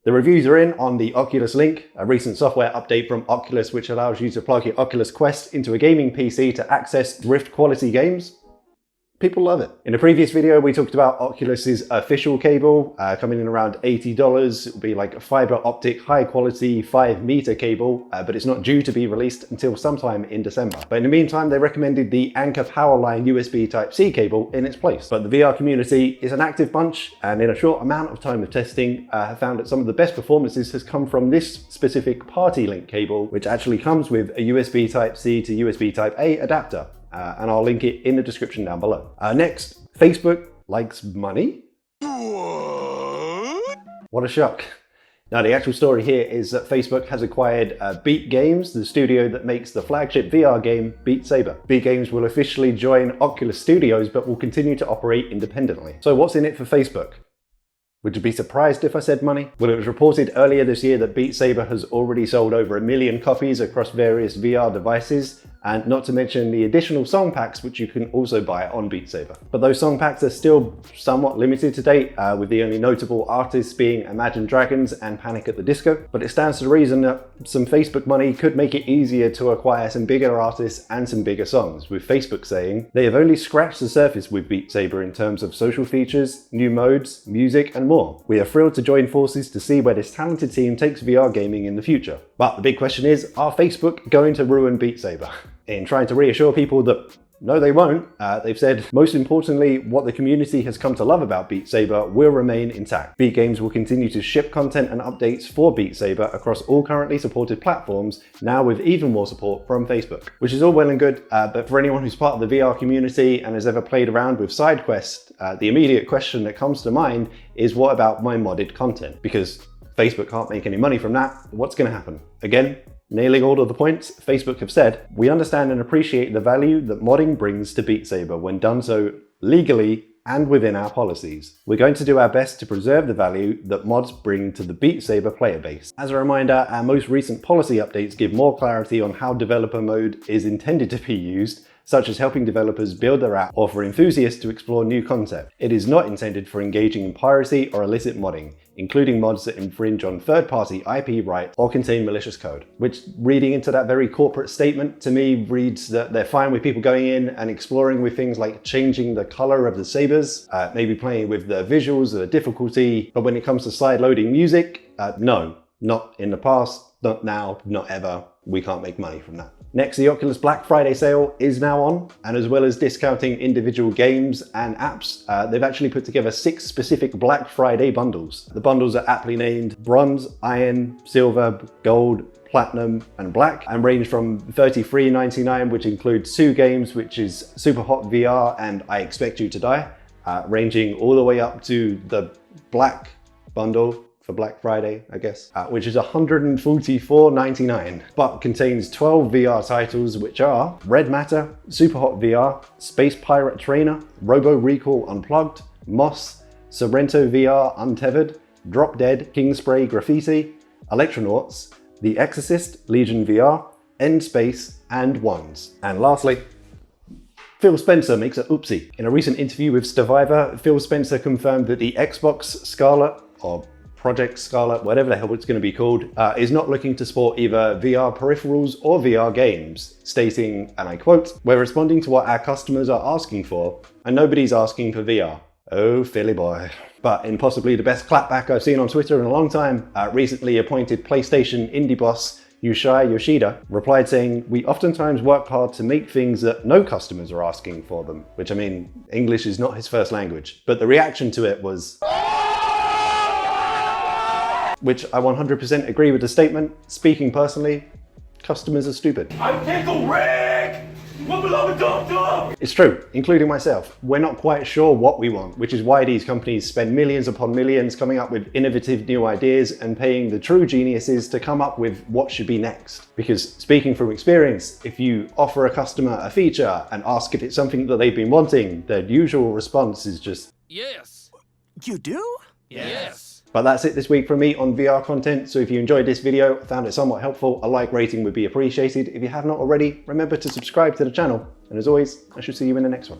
The reviews are in on the Oculus link, a recent software update from Oculus which allows you to plug your Oculus Quest into a gaming PC to access Rift quality games. People love it. In a previous video, we talked about Oculus's official cable, coming in around $80. It will be like a fiber optic, high quality 5-meter cable, but it's not due to be released until sometime in December. But in the meantime, they recommended the Anker Powerline USB Type-C cable in its place. But the VR community is an active bunch, and in a short amount of time of testing, have found that some of the best performances has come from this specific Party Link cable, which actually comes with a USB Type-C to USB Type-A adapter. And I'll link it in the description down below. Next, Facebook likes money? What a shock. Now, the actual story here is that Facebook has acquired Beat Games, the studio that makes the flagship VR game Beat Saber. Beat Games will officially join Oculus Studios, but will continue to operate independently. So what's in it for Facebook? Would you be surprised if I said money? Well, it was reported earlier this year that Beat Saber has already sold over 1 million copies across various VR devices, and not to mention the additional song packs which you can also buy on Beat Saber. But those song packs are still somewhat limited to date, with the only notable artists being Imagine Dragons and Panic at the Disco. But it stands to reason that some Facebook money could make it easier to acquire some bigger artists and some bigger songs, with Facebook saying they have only scratched the surface with Beat Saber in terms of social features, new modes, music and more. We are thrilled to join forces to see where this talented team takes VR gaming in the future. But the big question is, are Facebook going to ruin Beat Saber? In trying to reassure people that no, they won't, they've said, most importantly, what the community has come to love about Beat Saber will remain intact. Beat Games will continue to ship content and updates for Beat Saber across all currently supported platforms, now with even more support from Facebook. Which is all well and good, but for anyone who's part of the VR community and has ever played around with side quests, the immediate question that comes to mind is, what about my modded content? Because Facebook can't make any money from that. What's going to happen? Again, nailing all of the points, Facebook have said, we understand and appreciate the value that modding brings to Beat Saber when done so legally and within our policies. We're going to do our best to preserve the value that mods bring to the Beat Saber player base. As a reminder, our most recent policy updates give more clarity on how developer mode is intended to be used, such as helping developers build their app or for enthusiasts to explore new content. It is not intended for engaging in piracy or illicit modding, including mods that infringe on third-party IP rights or contain malicious code. Which, reading into that very corporate statement, to me reads that they're fine with people going in and exploring with things like changing the color of the sabers, maybe playing with the visuals or the difficulty, but when it comes to side-loading music, no, not in the past, not now, not ever. We can't make money from that. Next, the Oculus Black Friday sale is now on, and as well as discounting individual games and apps, they've actually put together 6 specific Black Friday bundles. The bundles are aptly named Bronze, Iron, Silver, Gold, Platinum and Black, and range from $33.99, which includes 2 games, which is Super Hot VR and I Expect You to Die, ranging all the way up to the Black bundle for Black Friday, I guess, which is $144.99, but contains 12 VR titles, which are Red Matter, Super Hot VR, Space Pirate Trainer, Robo Recall Unplugged, Moss, Sorrento VR Untethered, Drop Dead, King Spray Graffiti, Electronauts, The Exorcist, Legion VR, End Space, and Wands. And lastly, Phil Spencer makes a oopsie. In a recent interview with Stevivor, Phil Spencer confirmed that the Xbox Scarlet, or Project Scarlet, whatever the hell it's going to be called, is not looking to support either VR peripherals or VR games, stating, and I quote, "We're responding to what our customers are asking for, and nobody's asking for VR." Oh, Philly boy. But in possibly the best clapback I've seen on Twitter in a long time, recently appointed PlayStation indie boss Yushiya Yoshida replied saying, "We oftentimes work hard to make things that no customers are asking for them," which, I mean, English is not his first language. But the reaction to it was, which I 100% agree with the statement. Speaking personally, customers are stupid. I'm Pickle Rick! What beloved dum-dum! It's true, including myself. We're not quite sure what we want, which is why these companies spend millions upon millions coming up with innovative new ideas and paying the true geniuses to come up with what should be next. Because speaking from experience, if you offer a customer a feature and ask if it's something that they've been wanting, their usual response is just, Yes. You do? Yes. But that's it this week from me on VR content. So if you enjoyed this video, found it somewhat helpful, a like rating would be appreciated. If you have not already, remember to subscribe to the channel. And as always, I shall see you in the next one.